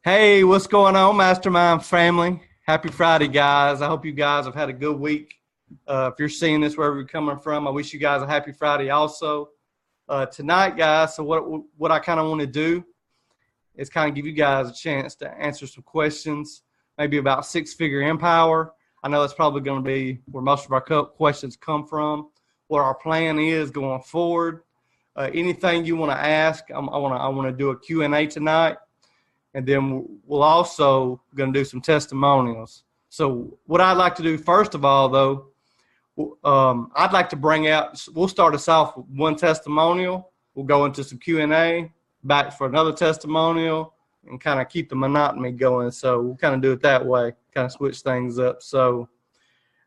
Hey, what's going on, Mastermind family? Happy Friday, guys. I hope you guys have had a good week. If you're seeing this wherever you're coming from, I wish you guys a happy Friday also. Tonight, guys, so what I kind of want to do is kind of give you guys a chance to answer some questions, maybe about six-figure empower. I know that's probably going to be where most of our questions come from, what our plan is going forward. Anything you want to ask, I want to do a Q&A tonight. And then we'll also going to do some testimonials. So what I'd like to do first of all, though, I'd like to bring out, we'll start us off with one testimonial. We'll go into some Q&A, back for another testimonial, and kind of keep the monotony going. So we'll kind of do it that way, kind of switch things up. So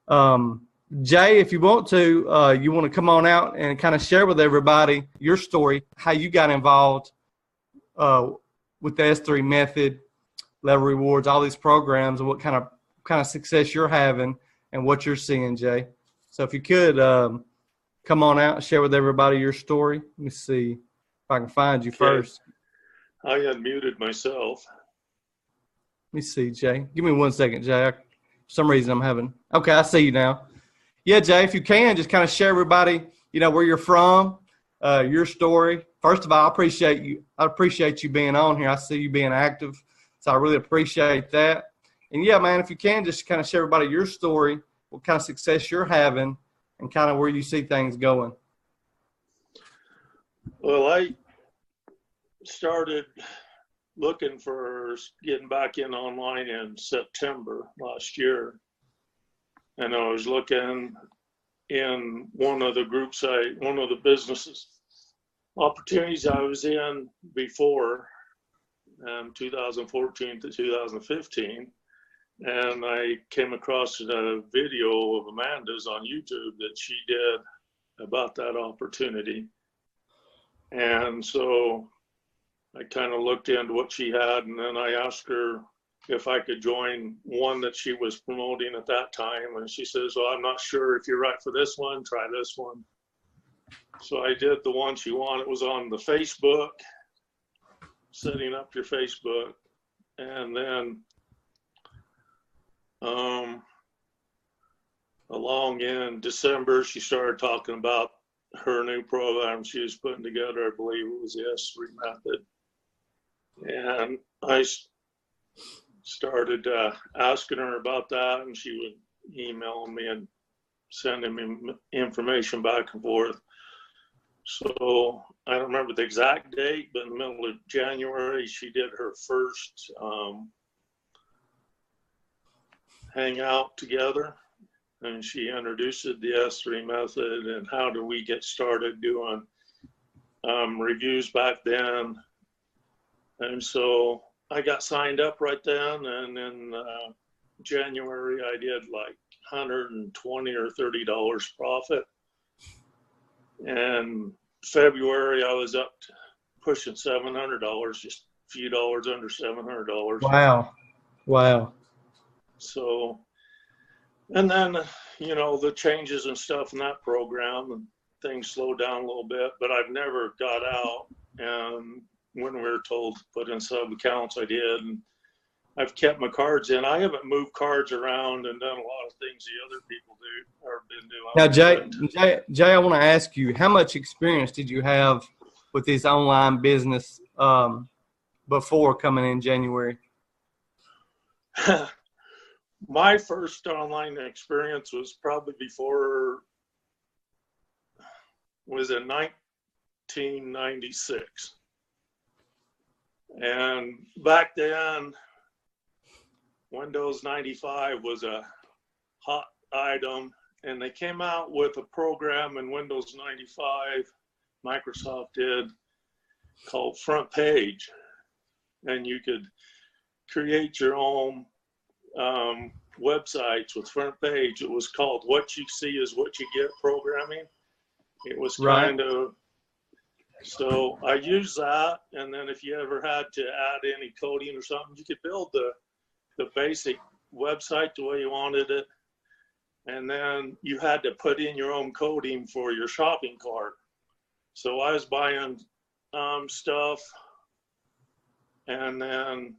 Jay, if you want to, you want to come on out and kind of share with everybody your story, how you got involved with the S3 method, level rewards, all these programs, and what kind of success you're having and what you're seeing, Jay. So if you could come on out and share with everybody your story. Let me see if I can find you first. I unmuted myself. Let me see, Jay. Give me 1 second, Jay. For some reason I'm having. Okay, I see you now. Yeah, Jay, if you can, just kind of share everybody, where you're from, your story. First of all, I appreciate you being on here. I see you being active, so I really appreciate that. And yeah, man, if you can, just kind of share everybody your story, what kind of success you're having, and kind of where you see things going. Well, I started looking for getting back in online in September last year. And I was looking in one of the businesses opportunities I was in before 2014 to 2015. And I came across a video of Amanda's on YouTube that she did about that opportunity. And so I kind of looked into what she had, and then I asked her if I could join one that she was promoting at that time. And she says, well, I'm not sure if you're right for this one, try this one. So I did the one she wanted. It was on the Facebook, setting up your Facebook. And then along in December, she started talking about her new program she was putting together. I believe it was the S3 method. And I started asking her about that, and she would email me and sending me information back and forth. So I don't remember the exact date, but in the middle of January, she did her first hangout together, and she introduced the S3 method and how do we get started doing reviews back then. And so I got signed up right then, and in January I did like $120 or $30 profit. And February I was up to pushing $700, just a few dollars under $700. Wow. So, and then, the changes and stuff in that program, and things slowed down a little bit, but I've never got out. And when we were told to put in sub accounts, I did. And I've kept my cards in. I haven't moved cards around and done a lot of things the other people do or been doing. Now, Jay, I want to ask you, how much experience did you have with this online business before coming in January? My first online experience was probably was in 1996. And back then, Windows 95 was a hot item, and they came out with a program in Windows 95, Microsoft did, called Front Page. And you could create your own websites with Front Page. It was called What You See Is What You Get programming. It was kind of, so I used that, and then if you ever had to add any coding or something, you could build the basic website the way you wanted it, and then you had to put in your own coding for your shopping cart. So I was buying stuff, and then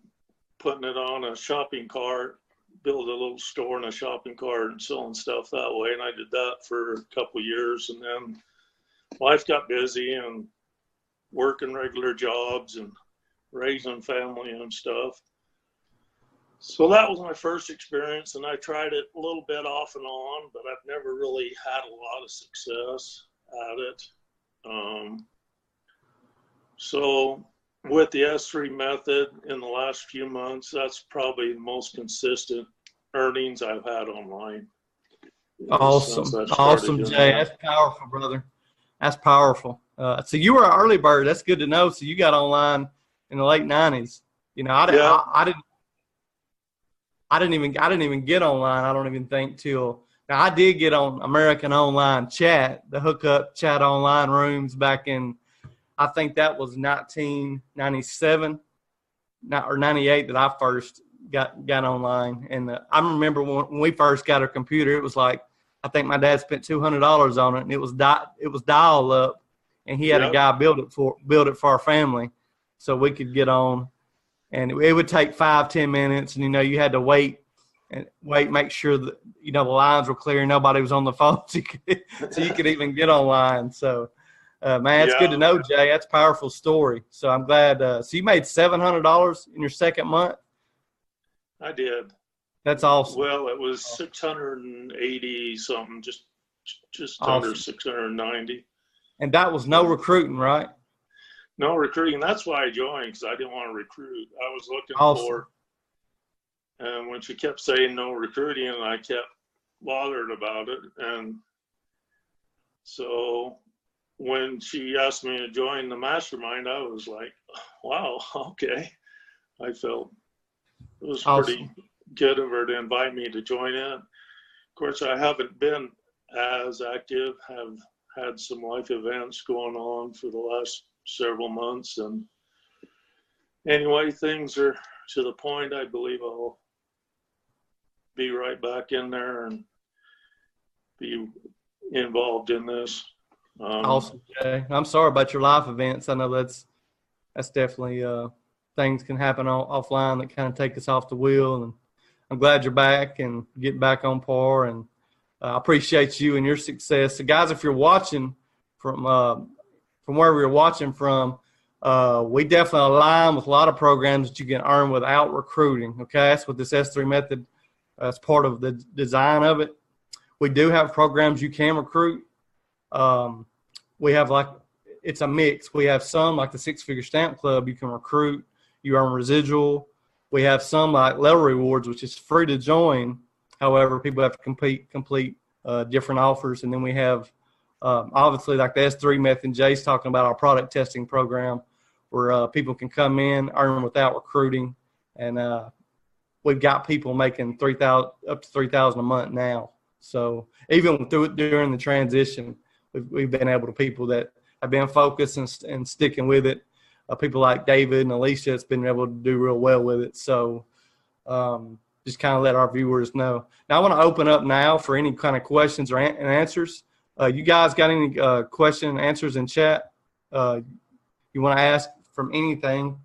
putting it on a shopping cart, build a little store in a shopping cart and selling stuff that way. And I did that for a couple of years, and then life got busy and working regular jobs and raising family and stuff. So that was my first experience, and I tried it a little bit off and on, but I've never really had a lot of success at it. So with the S3 method in the last few months, that's probably the most consistent earnings I've had online. Awesome, Jay. That's powerful, brother. That's powerful. So you were an early bird. That's good to know. So you got online in the late 90s. You know, I didn't even get online. I don't even think till now. I did get on American Online Chat, the hookup chat online rooms back in, I think that was 1997 or 98 that I first got online. And I remember when we first got our computer, it was like, I think my dad spent $200 on it, and it was dial up, and he had a guy build it for our family so we could get on. And it would take 5-10 minutes, and you had to wait, make sure that the lines were clear, nobody was on the phone, so you could even get online. So, man, it's good to know, Jay. That's a powerful story. So I'm glad. So you made $700 in your second month. I did. That's awesome. Well, it was 680 something, just under 690. And that was no recruiting, right? No recruiting. That's why I joined, because I didn't want to recruit. I was looking for, and when she kept saying no recruiting, I kept bothered about it. And so when she asked me to join the mastermind, I was like, wow, okay. I felt it was pretty good of her to invite me to join in. Of course, I haven't been as active, have had some life events going on for the last several months. And anyway, things are to the point I believe I'll be right back in there and be involved in this. Awesome, Jay. I'm sorry about your life events. I know that's definitely things can happen offline that kind of take us off the wheel, and I'm glad you're back and getting back on par, and I appreciate you and your success. So guys, if you're watching from wherever you're watching from, we definitely align with a lot of programs that you can earn without recruiting. Okay, that's what this S3 method, that's part of the design of it. We do have programs you can recruit. We have it's a mix. We have some like the Six Figure Stamp Club, you can recruit, you earn residual. We have some like Level Rewards, which is free to join. However, people have to complete different offers. And then we have obviously like the S3 method. Jay's talking about our product testing program where people can come in, earn without recruiting. And we've got people making up to $3,000 a month now. So even during the transition, we've been able to people that have been focused and sticking with it. People like David and Alicia has been able to do real well with it. So just kind of let our viewers know. Now I want to open up now for any kind of questions or answers. You guys got any question and answers in chat? You want to ask from anything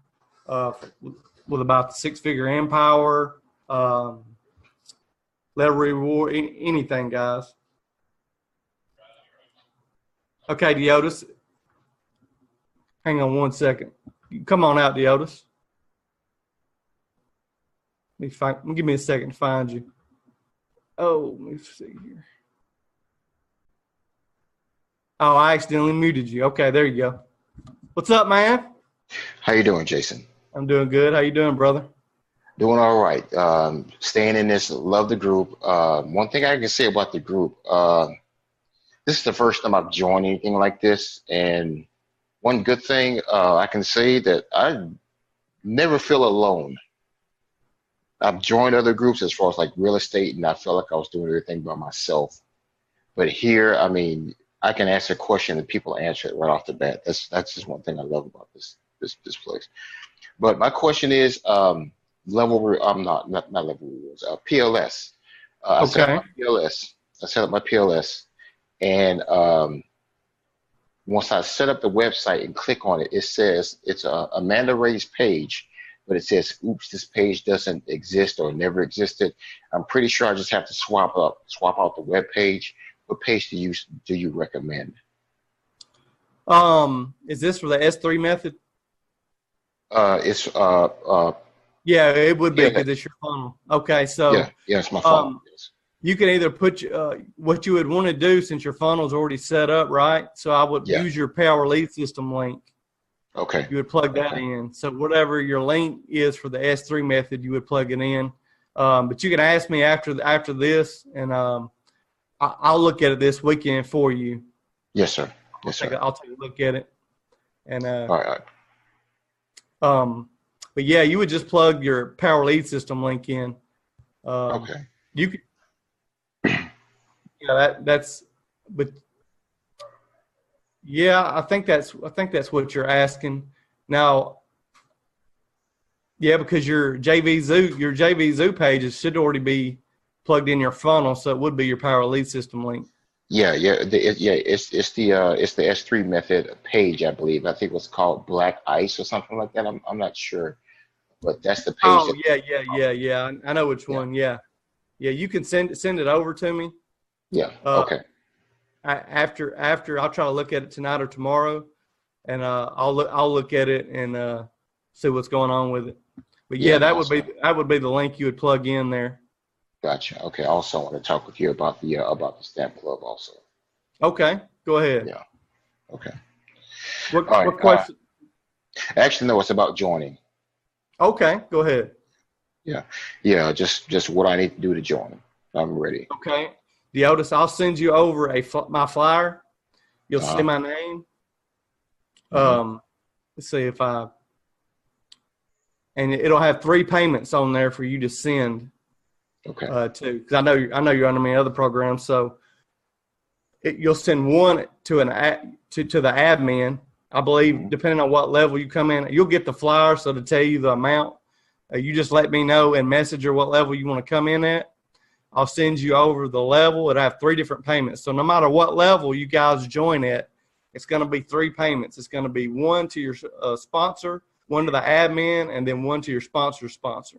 with about the six-figure empower, level reward, anything, guys. Okay, Deotis. Hang on one second. Come on out, Deotis. Give me a second to find you. Oh, let me see here. Oh, I accidentally muted you. Okay, there you go. What's up, man? How you doing, Jason? I'm doing good. How you doing, brother? Doing all right. Staying in this, love the group. One thing I can say about the group, this is the first time I've joined anything like this, and one good thing I can say that I never feel alone. I've joined other groups as far as like real estate, and I felt like I was doing everything by myself. But here, I mean, I can ask a question and people answer it right off the bat. That's just one thing I love about this place. But my question is, I'm not level rewards, PLS. I set up my PLS, and once I set up the website and click on it, it says it's Amanda Ray's page but it says, oops, this page doesn't exist or never existed. I'm pretty sure I just have to swap out the web page. What page do you recommend? Is this for the S3 method? It's Yeah, it would be yeah, because it's your funnel. Okay, so yeah, it's my phone. Yes. you can either put what you would want to do since your funnel's already set up, right? So I would Yeah. use your Power Lead System link. Okay. You would plug that in. So whatever your link is for the S3 method, you would plug it in. But you can ask me after this, and I'll look at it this weekend for you. Yes, sir. Yes, sir. I'll take a look at it. And All right. but yeah, you would just plug your Power Lead System link in. Okay. You could. Yeah, that's. But yeah, I think that's what you're asking now. Yeah, because your JV Zoo pages should already be plugged in your funnel, so it would be your Power Lead System link. Yeah. It's the S3 method page, I believe. I think it was called Black Ice or something like that. I'm not sure, but that's the page. Oh yeah. I know which one. Yeah. You can send it over to me. Yeah. Okay. After I'll try to look at it tonight or tomorrow, and I'll look at it and see what's going on with it. But yeah, that would be the link you would plug in there. Gotcha. Okay. Also, I want to talk with you about the Stamp Club also. Okay, go ahead. Yeah. Okay. What question? Actually, no. It's about joining. Okay, go ahead. Yeah. Just what I need to do to join. I'm ready. Okay, Deotis, I'll send you over my flyer. You'll see my name. Let's see if and it'll have 3 payments on there for you to send. Okay. Too, because I know you're under many other programs, so you'll send one to the admin. I believe, depending on what level you come in, you'll get the flyer, so to tell you the amount. You just let me know and Messenger what level you want to come in at. I'll send you over the level. It'll have 3 different payments. So no matter what level you guys join at, it's going to be 3 payments. It's going to be one to your sponsor, one to the admin, and then one to your sponsor's sponsor.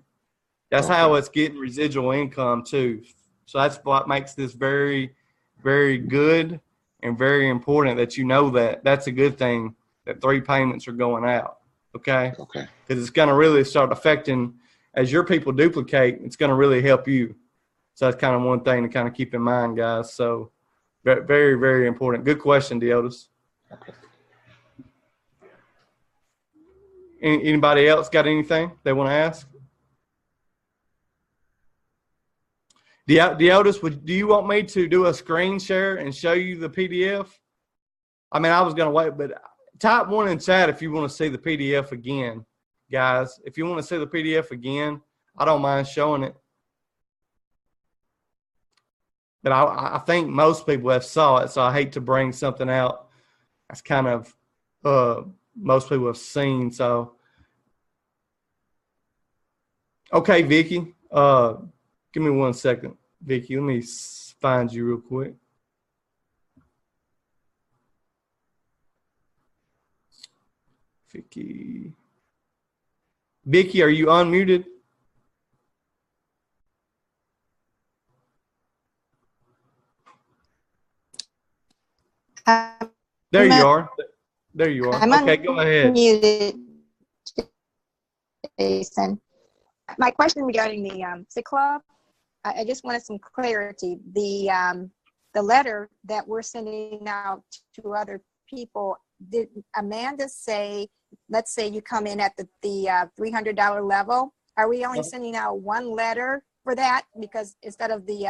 That's how it's getting residual income too. So that's what makes this very, very good and very important that you know that. That's a good thing that 3 payments are going out. Okay. Okay. Because it's going to really start affecting as your people duplicate. It's going to really help you. So that's kind of one thing to kind of keep in mind, guys. So very, very important. Good question, Deotis. Okay. Anybody else got anything they want to ask? Deotis, do you want me to do a screen share and show you the PDF? I mean, I was going to wait, but type 1 in chat if you want to see the PDF again, guys. If you want to see the PDF again, I don't mind showing it. But I think most people have saw it, so I hate to bring something out that's kind of most people have seen. So, okay, Vicky, give me 1 second. Vicky, let me find you real quick. Vicky, are you unmuted? There you are. There you are. Okay, go ahead. Unmuted, Jason. My question regarding the SIC Club, I just wanted some clarity. The letter that we're sending out to other people, did Amanda say, let's say you come in at the $300 level, are we only sending out 1 letter for that? Because instead of the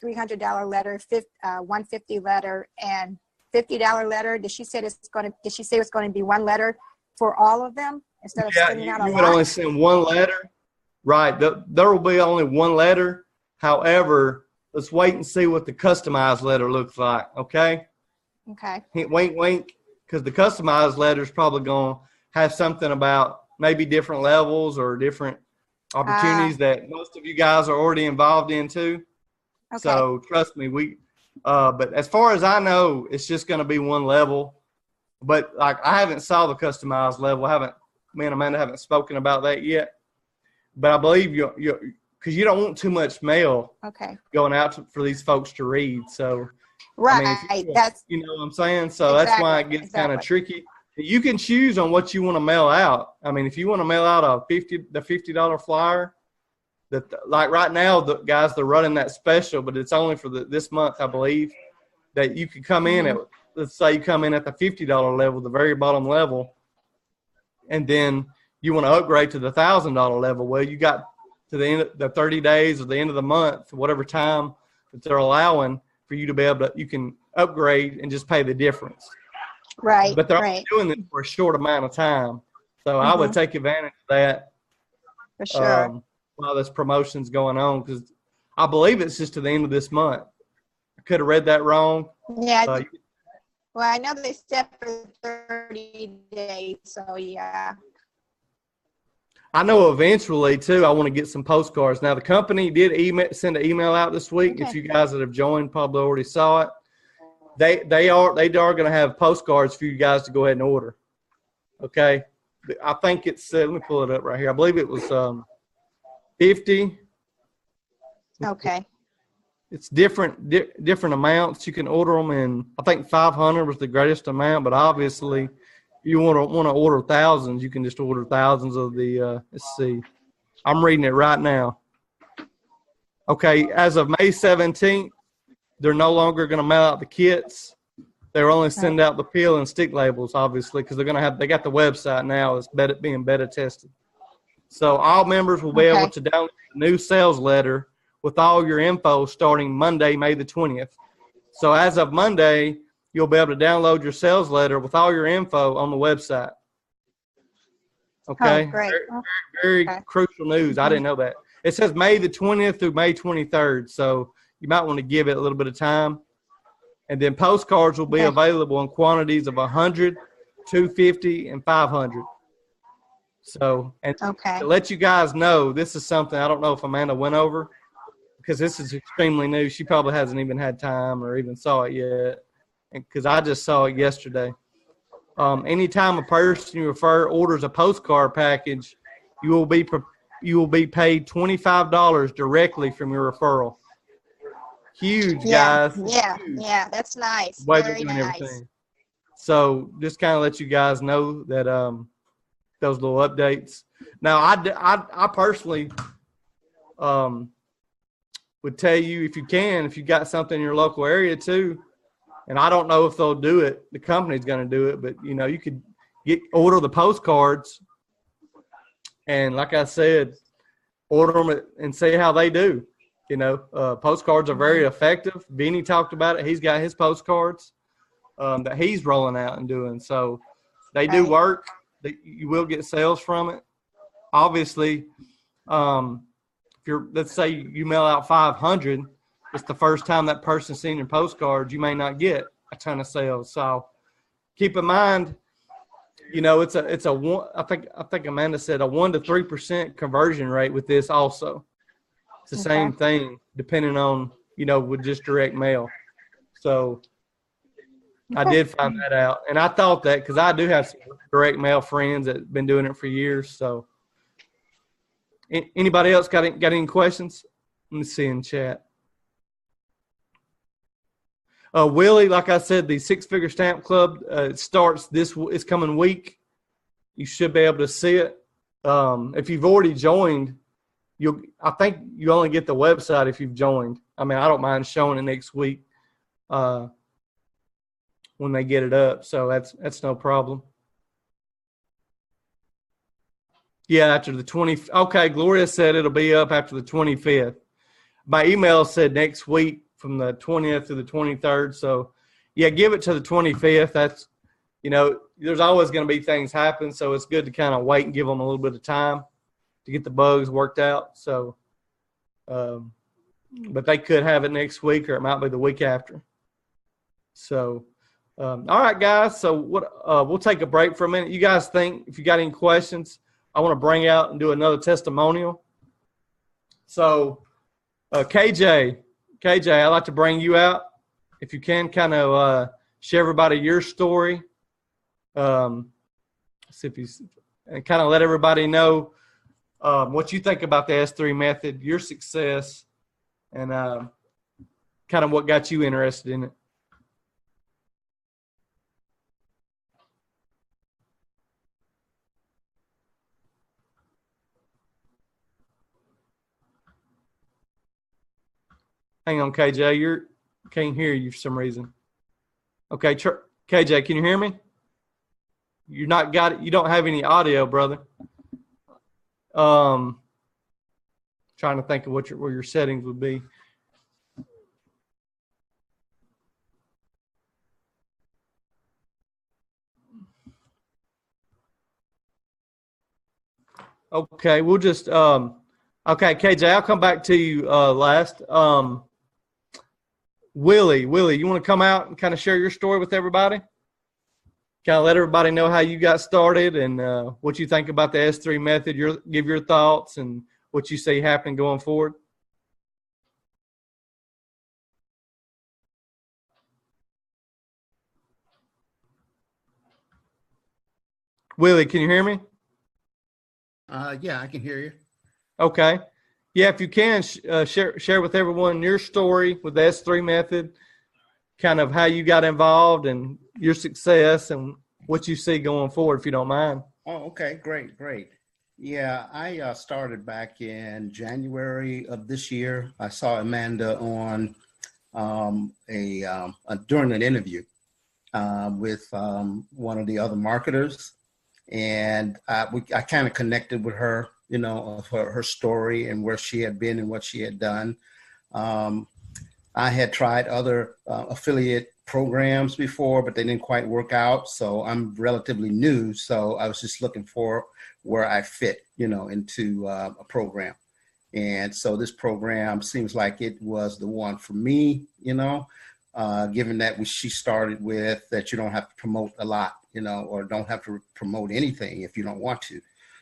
$300 letter, $150 letter, and $50 letter, did she say it's going to be 1 letter for all of them instead of sending out a lot? You would only send 1 letter. Right. There will be only 1 letter. However, let's wait and see what the customized letter looks like. Okay. Okay. Wink, wink. Because the customized letter is probably going to have something about maybe different levels or different opportunities that most of you guys are already involved in too. Okay. So trust me, but as far as I know, it's just going to be 1 level. But like I haven't saw the customized level. Me and Amanda haven't spoken about that yet. but I believe you because you don't want too much mail Okay. going out for these folks to read. So, Right. I mean, That's you know what I'm saying? So that's why it gets kind of tricky. You can choose on what you want to mail out. I mean, if you want to mail out the $50 flyer, that like right now, the guys, they're running that special, but it's only for this month, I believe, that you could come in at, let's say you come in at the $50 level, the very bottom level, and then you want to upgrade to the $1,000 level. Well, you got to the end of the 30 days or the end of the month, whatever time that they're allowing for you to be able to, you can upgrade and just pay the difference. right. But they're only Right. doing this for a short amount of time. So I would take advantage of that For sure. while this promotion's going on, because I believe it's just to the end of this month. I could have read that wrong. Yeah. Well, I know they set for 30 days, so yeah. I know eventually, too, I want to get some postcards. Now, the company did send an email out this week. Okay. If you guys that have joined probably already saw it. They are going to have postcards for you guys to go ahead and order. Okay? I think it's, let me pull it up right here. I believe it was 50. Okay. It's different amounts. You can order them, and I think 500 was the greatest amount. But obviously, you want to order thousands. You can just order thousands of the. Let's see, I'm reading it right now. Okay, as of May 17th, they're no longer going to mail out the kits. They're only send out the peel and stick labels, obviously, because they got the website now. It's being beta tested. So all members will be able to download the new sales letter with all your info starting Monday, May the 20th. So as of Monday, you'll be able to download your sales letter with all your info on the website. Okay? Oh, great. Very crucial news. I didn't know that. It says May the 20th through May 23rd, so you might want to give it a little bit of time. And then postcards will be available in quantities of 100, 250, and 500. So, and to let you guys know, this is something I don't know if Amanda went over, because this is extremely new. She probably hasn't even had time or even saw it yet, because I just saw it yesterday. Anytime a person you refer orders a postcard package, you will be paid $25 directly from your referral. Huge, guys. Yeah, Huge. yeah, that's nice. Way Very doing nice. everything. So just kind of let you guys know that those little updates. Now, I personally would tell you, if you got something in your local area too, and I don't know if they'll do it. The company's going to do it, but you could order the postcards, and like I said, order them and see how they do. Postcards are very effective. Benny talked about it. He's got his postcards that he's rolling out and doing. So they do work. You will get sales from it. Obviously, let's say you mail out 500, it's the first time that person's seen your postcards, you may not get a ton of sales. So keep in mind, it's a one. I think Amanda said a 1 to 3% conversion rate with this also. It's the same thing, depending on, with just direct mail. So I did find that out. And I thought that because I do have some direct mail friends that have been doing it for years. So anybody else got any questions? Let me see in chat. Willie, like I said, the Six Figure Stamp Club starts this coming week. You should be able to see it. If you've already joined, I think you only get the website if you've joined. I mean, I don't mind showing it next week when they get it up. So that's no problem. Yeah, after the 20th. Okay, Gloria said it'll be up after the 25th. My email said next week from the 20th to the 23rd. So, yeah, give it to the 25th. That's, there's always going to be things happen. So it's good to kind of wait and give them a little bit of time to get the bugs worked out. So, but they could have it next week, or it might be the week after. So, all right, guys. So we'll take a break for a minute. You guys think, if you got any questions, I want to bring out and do another testimonial. So, KJ, I'd like to bring you out. If you can kind of share everybody your story. See if and kind of let everybody know what you think about the S3 method, your success, and kind of what got you interested in it. Hang on, KJ. Can't hear you for some reason. Okay, KJ, can you hear me? You're not got it. You don't have any audio, brother. Trying to think of where your settings would be. Okay, we'll just okay, KJ, I'll come back to you last. Willie, you want to come out and kind of share your story with everybody? Kind of let everybody know how you got started and what you think about the S3 method. Give your thoughts and what you see happening going forward. Willie, can you hear me? Yeah, I can hear you. Okay. Yeah, if you can, share with everyone your story with the S3 method, kind of how you got involved and your success and what you see going forward, if you don't mind. Oh, okay, great. Yeah, I started back in January of this year. I saw Amanda on during an interview with one of the other marketers, and I kind of connected with her, you know, of her story and where she had been and what she had done. I had tried other affiliate programs before, but they didn't quite work out. So I'm relatively new. So I was just looking for where I fit, you know, into a program. And so this program seems like it was the one for me, you know, given that she started with that you don't have to promote a lot, you know, or don't have to promote anything if you don't want to.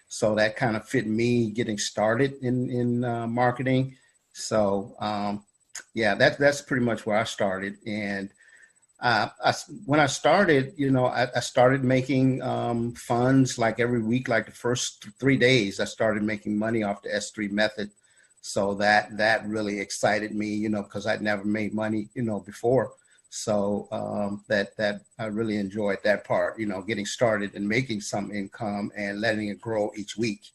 So that kind of fit me getting started in marketing. So yeah, that's pretty much where I started. And when I started, you know, I started making funds like every week, like the first 3 days, I started making money off the S3 method. So that really excited me, you know, because I'd never made money, you know, before. So that I really enjoyed that part, you know, getting started and making some income and letting it grow each week.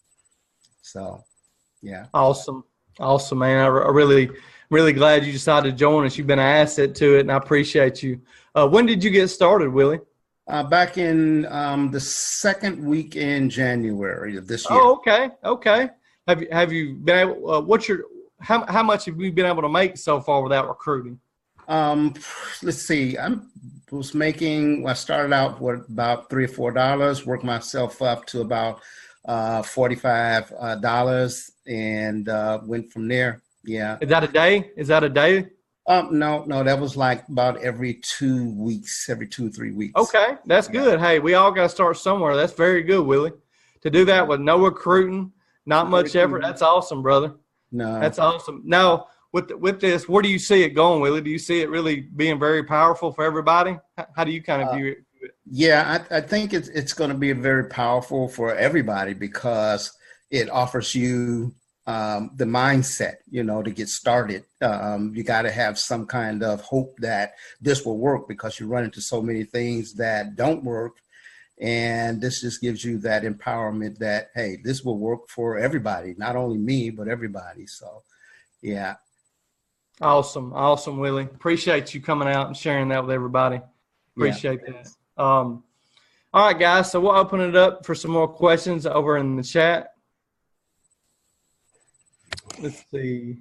So, yeah. Awesome, man. I really glad you decided to join us. You've been an asset to it, and I appreciate you. When did you get started, Willie? Back in the second week in January of this year. Oh, okay. Have you been able? How much have you been able to make so far without recruiting? Let's see. I started out with about $3 or $4, worked myself up to about $45, and went from there. Yeah. Is that a day? No, that was like about every 2 weeks, every 2 or 3 weeks. Okay, that's good. Hey, we all got to start somewhere. That's very good, Willie. To do that with no recruiting, not much effort. That's awesome, brother. No, that's awesome. Now, with this, where do you see it going, Willie? Do you see it really being very powerful for everybody? How do you kind of view it? Yeah, I think it's going to be very powerful for everybody because it offers you the mindset, you know, to get started. You got to have some kind of hope that this will work because you run into so many things that don't work. And this just gives you that empowerment that, hey, this will work for everybody, not only me, but everybody. So, yeah. Awesome, Willie. Appreciate you coming out and sharing that with everybody. Appreciate that. All right, guys. So we'll open it up for some more questions over in the chat. Let's see.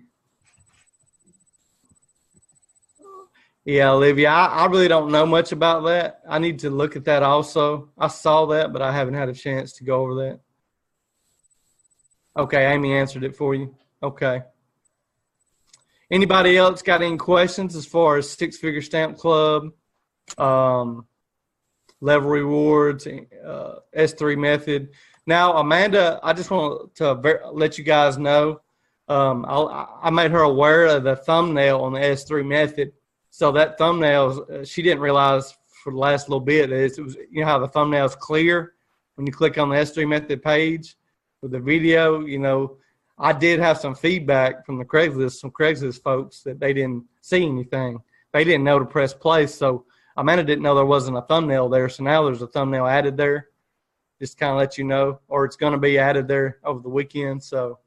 Yeah, Olivia, I really don't know much about that. I need to look at that also. I saw that, but I haven't had a chance to go over that. Okay, Amy answered it for you. Okay. Anybody else got any questions as far as Six Figure Stamp Club, level rewards, S3 method? Now, Amanda, I just want to let you guys know, I made her aware of the thumbnail on the S3 method. So that thumbnail, she didn't realize for the last little bit, it was, you know how the thumbnail is clear when you click on the S3 method page. with the video. You know, I did have some feedback from some Craigslist folks that they didn't see anything. They didn't know to press play. So Amanda didn't know there wasn't a thumbnail there. So now there's a thumbnail added there. Just kind of let you know, or it's going to be added there over the weekend. So,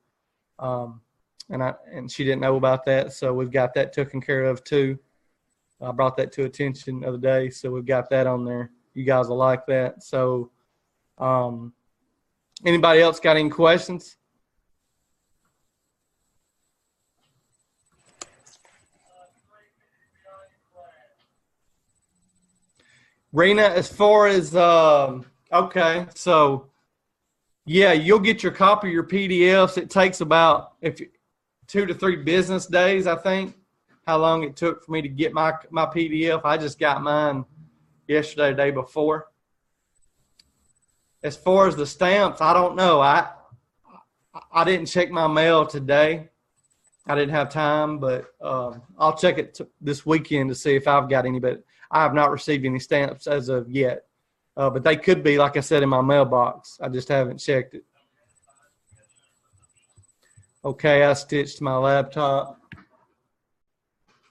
and she didn't know about that. So we've got that taken care of too. I brought that to attention the other day. So we've got that on there. You guys will like that. So, anybody else got any questions? Rena, as far as, okay, so yeah, you'll get your copy of your PDFs. It takes about 2 to 3 business days, I think, how long it took for me to get my PDF. I just got mine yesterday, the day before. As far as the stamps, I don't know. I didn't check my mail today. I didn't have time, but I'll check it this weekend to see if I've got any, but I have not received any stamps as of yet. But they could be, like I said, in my mailbox. I just haven't checked it. Okay, I stitched my laptop.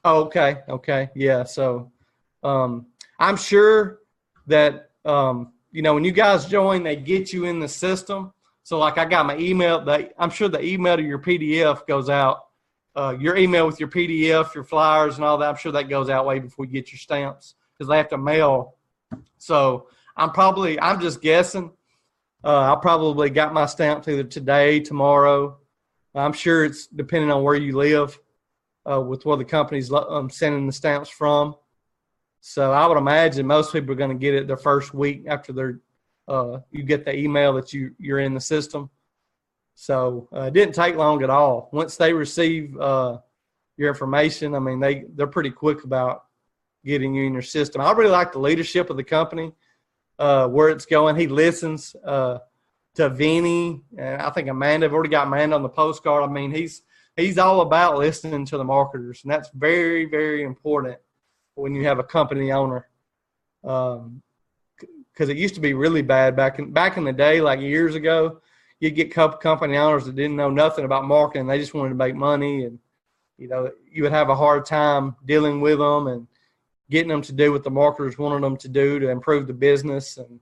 Oh, okay, okay, yeah. So I'm sure that, you know, when you guys join, they get you in the system. So, like, I got my email. I'm sure the email to your PDF goes out. Your email with your PDF, your flyers, and all that, I'm sure that goes out way before you get your stamps because they have to mail. So I'm just guessing. I'll probably got my stamps either today, tomorrow. I'm sure it's depending on where you live with where the company's sending the stamps from. So I would imagine most people are going to get it their first week after you get the email that you're in the system. So it didn't take long at all. Once they receive your information, I mean, they're pretty quick about getting you in your system. I really like the leadership of the company, where it's going. He listens to Vinny, and I think Amanda. I've already got Amanda on the postcard. I mean, he's all about listening to the marketers, and that's very, very important when you have a company owner. Because it used to be really bad back in the day, like years ago. You'd get company owners that didn't know nothing about marketing. They just wanted to make money, and you know, you would have a hard time dealing with them and getting them to do what the marketers wanted them to do to improve the business. And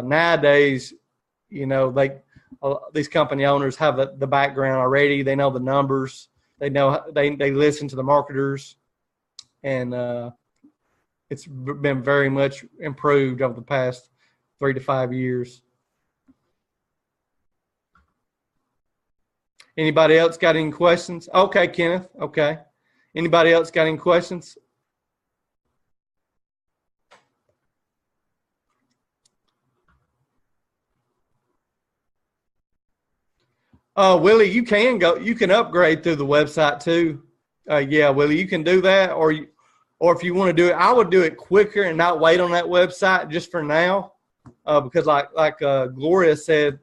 nowadays, you know, these company owners have the background already. They know the numbers. They know they listen to the marketers, and it's been very much improved over the past 3 to 5 years. Anybody else got any questions? Okay, Kenneth. Okay. Anybody else got any questions? Willie, you can upgrade through the website too. Yeah, Willie, you can do that, or if you want to do it, I would do it quicker and not wait on that website just for now, because like Gloria said,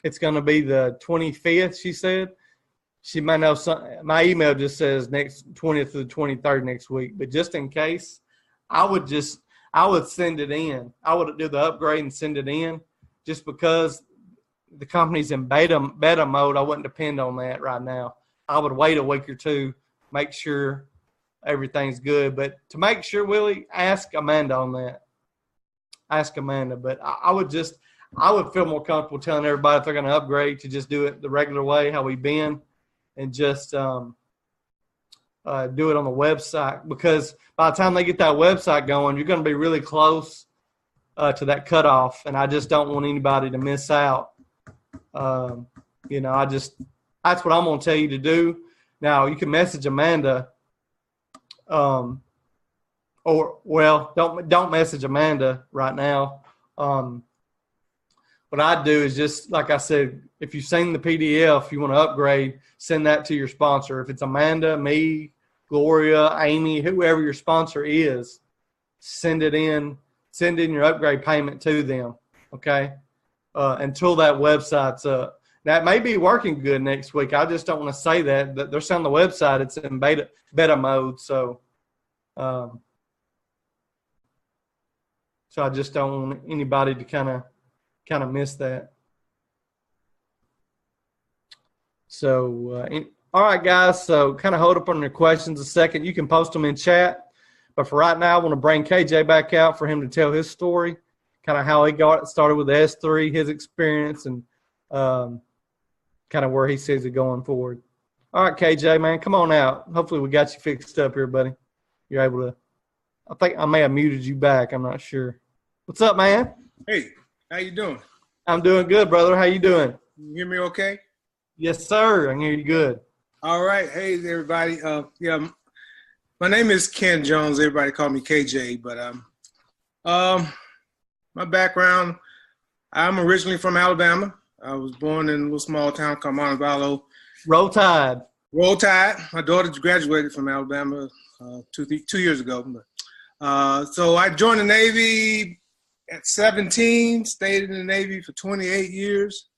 it's going to be the 25th, she said. She might know my email just says next 20th to the 23rd next week. But just in case, I would send it in. I would do the upgrade and send it in just because the company's in beta mode. I wouldn't depend on that right now. I would wait a week or two, make sure everything's good. But to make sure, Willie, ask Amanda on that. Ask Amanda. But I would feel more comfortable telling everybody if they're going to upgrade to just do it the regular way, how we've been, and just do it on the website. Because by the time they get that website going, you're going to be really close to that cutoff, and I just don't want anybody to miss out. You know, that's what I'm going to tell you to do. Now, you can message Amanda, don't message Amanda right now. What I do is just, like I said, if you've seen the PDF, you want to upgrade, send that to your sponsor. If it's Amanda, me, Gloria, Amy, whoever your sponsor is, send in your upgrade payment to them, okay, until that website's up. That may be working good next week. I just don't want to say that. They're saying the website, it's in beta mode, so I just don't want anybody to kind of miss that. So, all right, guys. So kind of hold up on your questions a second. You can post them in chat. But for right now, I want to bring KJ back out for him to tell his story, kind of how he got started with the S3, his experience, and kind of where he sees it going forward. All right, KJ, man, come on out. Hopefully we got you fixed up here, buddy. You're able to – I think I may have muted you back. I'm not sure. What's up, man? Hey, how you doing? I'm doing good, brother. How you doing? You hear me okay? Yes, sir. I can hear you good. All right. Hey, everybody. My name is Ken Jones. Everybody call me KJ. But my background, I'm originally from Alabama. I was born in a little small town called Montevallo. Roll Tide. Roll Tide. My daughter graduated from Alabama 2 years ago. So I joined the Navy at 17, stayed in the Navy for 28 years.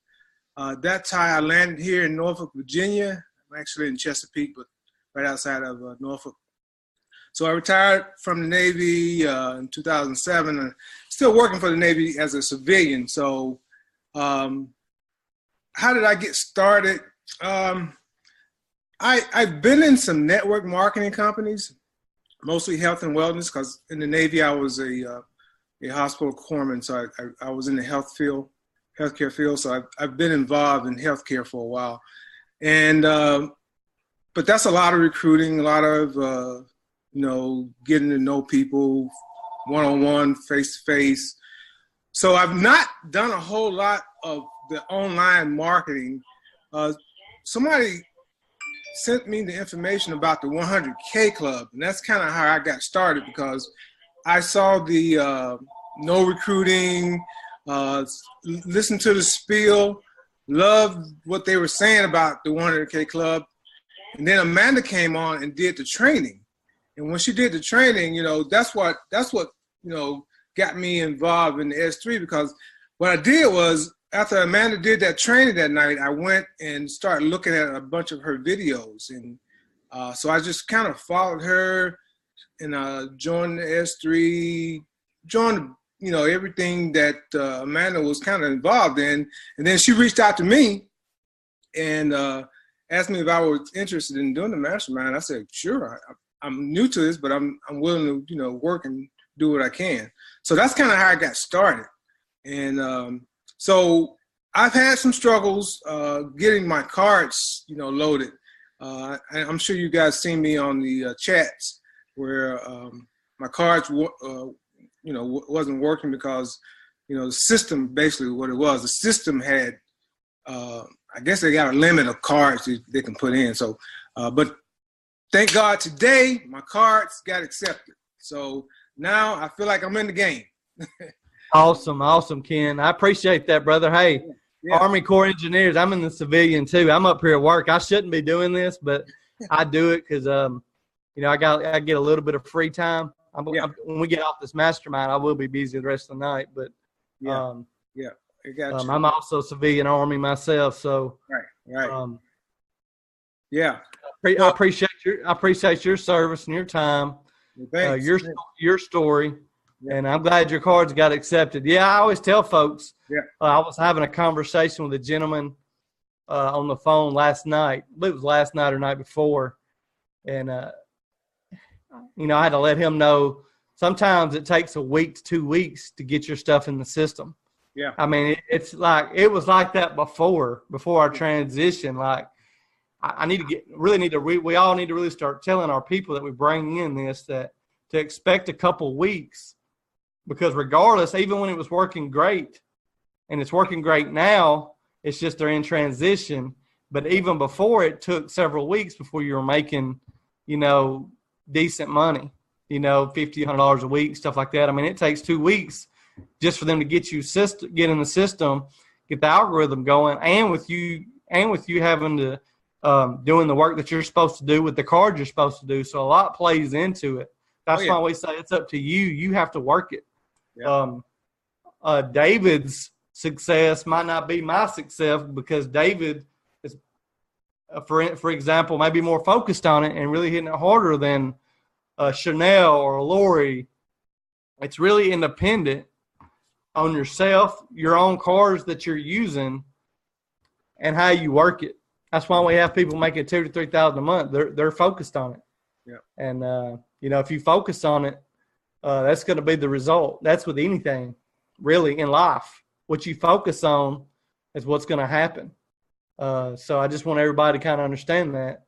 That's how I landed here in Norfolk, Virginia. I'm actually in Chesapeake, but right outside of Norfolk. So I retired from the Navy in 2007 and still working for the Navy as a civilian. So how did I get started? I've been in some network marketing companies, mostly health and wellness, because in the Navy I was a hospital corpsman, so I was in the healthcare field. So I've been involved in healthcare for a while, and but that's a lot of recruiting, a lot of getting to know people one-on-one, face-to-face. So I've not done a whole lot of the online marketing. Somebody sent me the information about the 100K Club, and that's kind of how I got started, because I saw the no recruiting, listened to the spiel, loved what they were saying about the 100K Club, and then Amanda came on and did the training. And when she did the training, that's what got me involved in the S3, because what I did was, after Amanda did that training that night, I went and started looking at a bunch of her videos. And so I just kind of followed her and joined the S3, joined, everything that Amanda was kind of involved in. And then she reached out to me and asked me if I was interested in doing the mastermind. I said, sure, I'm new to this, but I'm willing to, work and do what I can. So that's kind of how I got started. And so I've had some struggles getting my cards, loaded. I'm sure you guys seen me on the chats where my cards, wasn't working because, the system, basically what it was, the system had, I guess they got a limit of cards they can put in. So, but thank God today my cards got accepted. So now I feel like I'm in the game. Awesome, Ken. I appreciate that, brother. Hey, yeah. Army Corps Engineers, I'm in the civilian too. I'm up here at work. I shouldn't be doing this, but I do it because, I get a little bit of free time. When we get off this mastermind, I will be busy the rest of the night. But I got you. I'm also civilian Army myself, so right. I appreciate your service and your time, your story. Yeah. And I'm glad your cards got accepted. Yeah, I always tell folks, I was having a conversation with a gentleman on the phone last night. I believe it was last night or night before. And, I had to let him know sometimes it takes a week to 2 weeks to get your stuff in the system. Yeah. I mean, it was like that before our transition. Like, we all need to really start telling our people that we bring in this, that to expect a couple weeks. Because regardless, even when it was working great, and it's working great now, it's just they're in transition. But even before, it took several weeks before you were making, decent money, $50, $100 a week, stuff like that. I mean, it takes 2 weeks just for them to get in the system, get the algorithm going, and with you having to doing the work that you're supposed to do with the cards you're supposed to do. So a lot plays into it. That's why we say it's up to you. You have to work it. Yeah. David's success might not be my success because David is, for example, maybe more focused on it and really hitting it harder than Chanel or Lori. It's really independent on yourself, your own cards that you're using, and how you work it. That's why we have people making $2,000 to $3,000 a month. They're focused on it. Yeah. And if you focus on it, that's going to be the result. That's with anything, really, in life. What you focus on is what's going to happen. So I just want everybody to kind of understand that.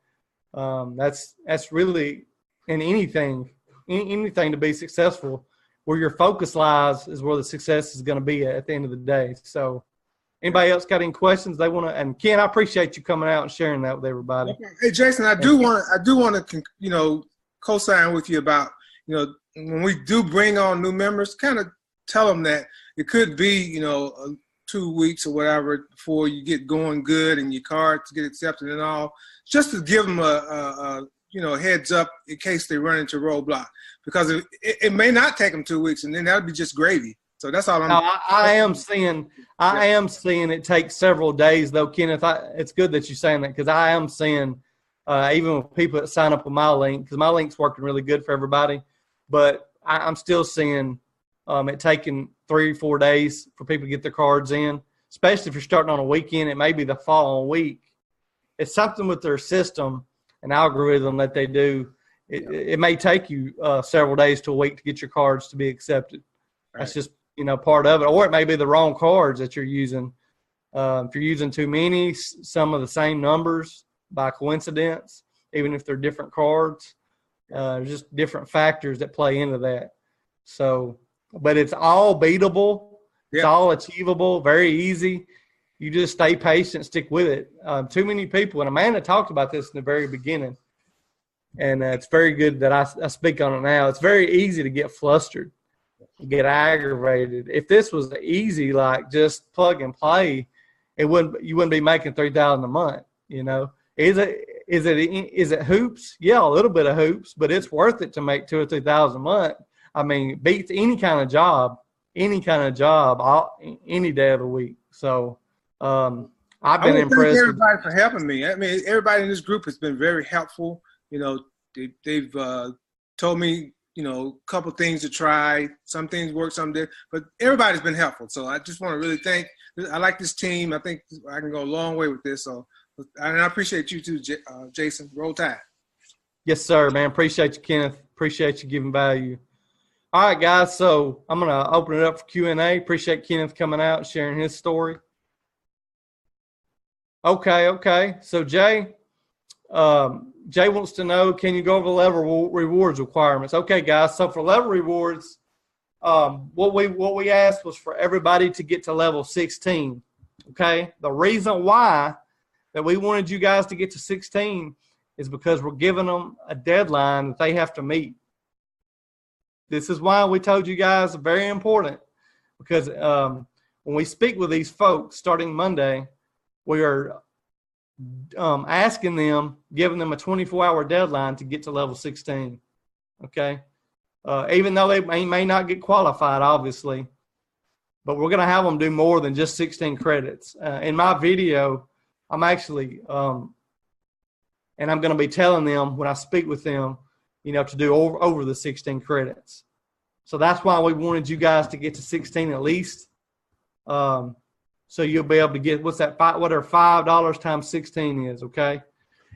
That's really in anything to be successful. Where your focus lies is where the success is going to be at the end of the day. So anybody else got any questions they want to? And Ken, I appreciate you coming out and sharing that with everybody. Hey, Jason, I do want to co-sign with you about when we do bring on new members, kind of tell them that it could be 2 weeks or whatever before you get going good and your cards get accepted and all, just to give them a heads up in case they run into a roadblock, because it may not take them 2 weeks, and then that would be just gravy. So that's all I'm. No, I am seeing it take several days though, Kenneth. It's good that you're saying that, because I am seeing even with people that sign up with my link, because my link's working really good for everybody, but I'm still seeing it taking 3 or 4 days for people to get their cards in, especially if you're starting on a weekend. It may be the following week. It's something with their system and algorithm that they do. It may take you several days to a week to get your cards to be accepted. Right. That's just part of it. Or it may be the wrong cards that you're using. If you're using too many, some of the same numbers by coincidence, even if they're different cards, there's just different factors that play into that. So, but it's all beatable. It's all achievable, very easy. You just stay patient, stick with it. Too many people, and Amanda talked about this in the very beginning, and it's very good that I speak on it now. It's very easy to get flustered, get aggravated. If this was easy, like just plug and play, you wouldn't be making $3,000 a month. Is it hoops? Yeah, a little bit of hoops, but it's worth it to make $2,000 or $3,000 a month. I mean, beats any kind of job, any day of the week. So I've been impressed. Thank everybody for helping me. I mean, everybody in this group has been very helpful. They've told me, a couple things to try. Some things work, some did, but everybody's been helpful. So I just want to really thank. I like this team. I think I can go a long way with this. So, and I appreciate you too, Jason. Roll Tide. Yes, sir, man. Appreciate you, Kenneth. Appreciate you giving value. All right, guys. So I'm gonna open it up for Q&A. Appreciate Kenneth coming out and sharing his story. Okay. So Jay wants to know, can you go over the level rewards requirements? Okay, guys. So for level rewards, what we asked was for everybody to get to level 16. Okay. The reason why that we wanted you guys to get to 16 is because we're giving them a deadline that they have to meet. This is why we told you guys, very important, because when we speak with these folks starting Monday, we are asking them, giving them a 24-hour deadline to get to level 16, okay? Even though they may not get qualified, obviously, but we're going to have them do more than just 16 credits. In my video, I'm actually, and I'm going to be telling them when I speak with them, to do over the 16 credits. So that's why we wanted you guys to get to 16 at least. So you'll be able to get, whatever $5 times 16 is, okay?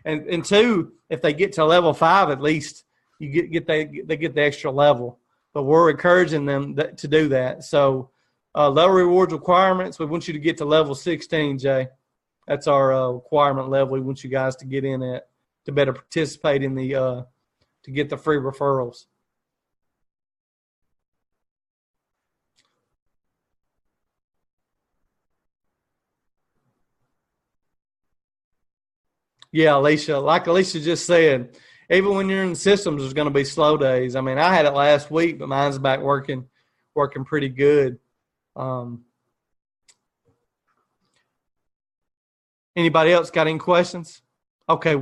And two, if they get to level 5 at least, they get the extra level. But we're encouraging them to do that. So level rewards requirements, we want you to get to level 16, Jay. That's our requirement level we want you guys to get in at to better participate in the to get the free referrals. Yeah, Alicia, like Alicia just said, even when you're in the systems, there's going to be slow days. I mean, I had it last week, but mine's back working pretty good. Anybody else got any questions? Okay,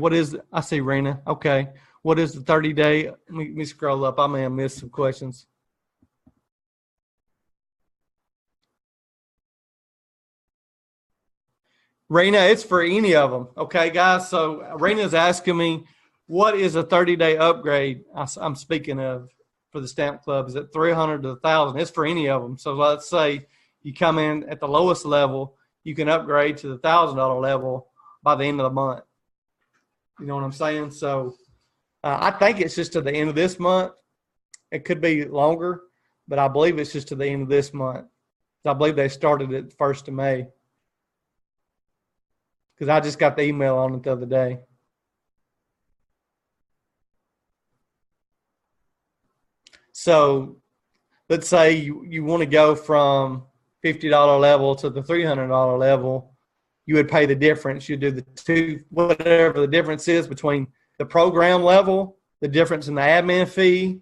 I see Rena. Okay, what is the 30-day? Let me scroll up. I may have missed some questions. Rena, it's for any of them. Okay, guys. So Rena's asking me, what is a 30-day upgrade? I'm speaking of for the Stamp Club. Is it 300 to 1,000? It's for any of them. So let's say you come in at the lowest level, you can upgrade to the $1,000 level by the end of the month. You know what I'm saying? So I think it's just to the end of this month. It could be longer, but I believe it's just to the end of this month. I believe they started it the 1st of May. Because I just got the email on it the other day. So let's say you want to go from $50 level to the $300 level. You would pay the difference. You do the two, whatever the difference is between the program level, the difference in the admin fee,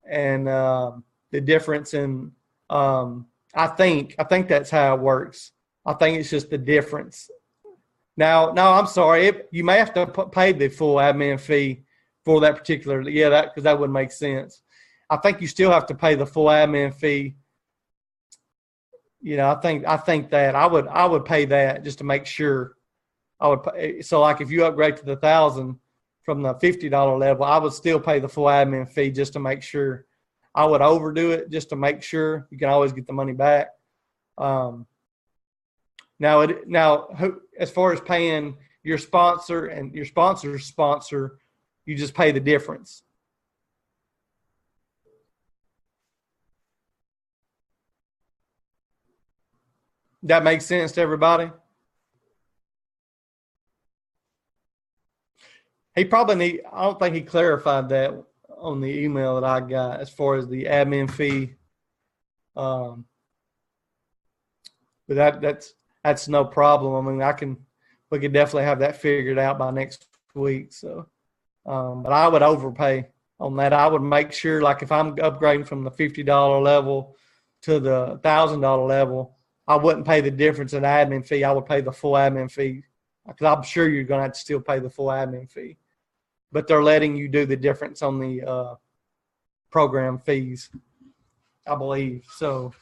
and the difference in I think that's how it works. I think it's just the difference. Now, no, I'm sorry. You may have to pay the full admin fee for that particular. Yeah, because that wouldn't make sense. I think you still have to pay the full admin fee. You know, I think that I would pay that just to make sure. I would pay, so like if you upgrade to the 1,000 from the $50 level, I would still pay the full admin fee just to make sure. I would overdo it just to make sure. You can always get the money back. Now, as far as paying your sponsor and your sponsor's sponsor, you just pay the difference. That makes sense to everybody? I don't think he clarified that on the email that I got as far as the admin fee. But that's no problem. I mean, we could definitely have that figured out by next week. So, but I would overpay on that. I would make sure, like if I'm upgrading from the $50 level to the $1,000 level, I wouldn't pay the difference in admin fee. I would pay the full admin fee because I'm sure you're going to have to still pay the full admin fee. But they're letting you do the difference on the program fees, I believe. So,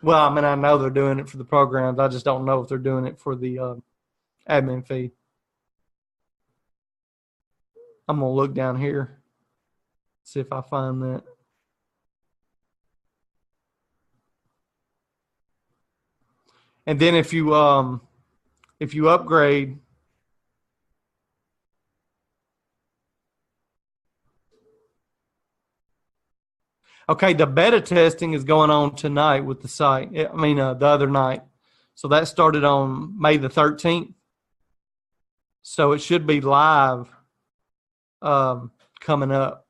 well, I mean, I know they're doing it for the programs. I just don't know if they're doing it for the admin fee. I'm going to look down here, see if I find that. And then if you upgrade, okay, the beta testing is going on tonight with the site. I mean, the other night. So that started on May the 13th. So it should be live coming up.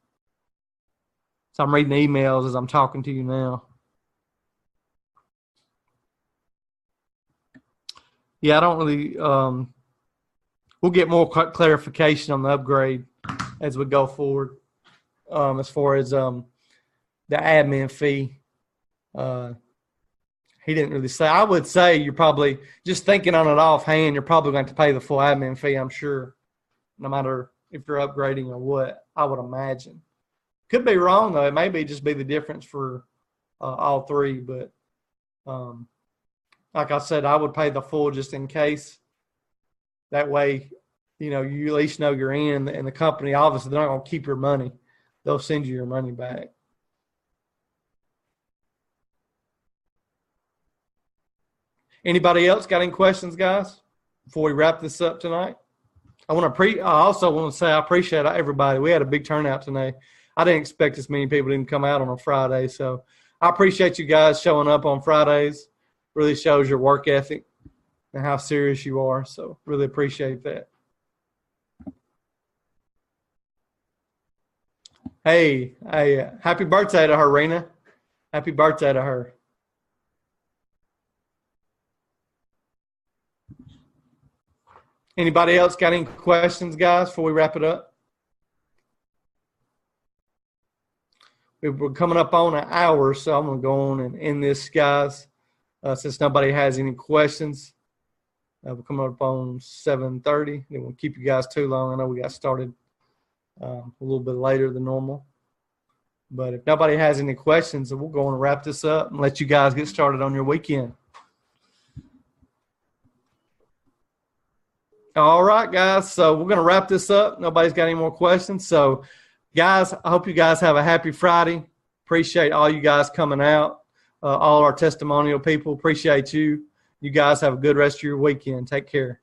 So I'm reading emails as I'm talking to you now. Yeah, I don't really we'll get more clarification on the upgrade as we go forward as far as the admin fee. He didn't really say. I would say you're probably, just thinking on it offhand, you're probably going to pay the full admin fee, I'm sure, no matter if you're upgrading or what, I would imagine. Could be wrong, though. It may just be the difference for all three, but like I said, I would pay the full just in case. That way, you know, you at least know you're in, and the company, obviously, they're not going to keep your money. They'll send you your money back. Anybody else got any questions, guys, before we wrap this up tonight? I also want to say I appreciate everybody. We had a big turnout tonight. I didn't expect as many people to even come out on a Friday, so I appreciate you guys showing up on Fridays. Really shows your work ethic and how serious you are, so really appreciate that. Hey, happy birthday to her, Rena. Happy birthday to her. Anybody else got any questions, guys, before we wrap it up? We're coming up on an hour, so I'm going to go on and end this, guys, since nobody has any questions. We're coming up on 7:30. It won't keep you guys too long. I know we got started a little bit later than normal. But if nobody has any questions, we'll go on and wrap this up and let you guys get started on your weekend. All right, guys. So we're going to wrap this up. Nobody's got any more questions. So, guys, I hope you guys have a happy Friday. Appreciate all you guys coming out. All our testimonial people, appreciate you. You guys have a good rest of your weekend. Take care.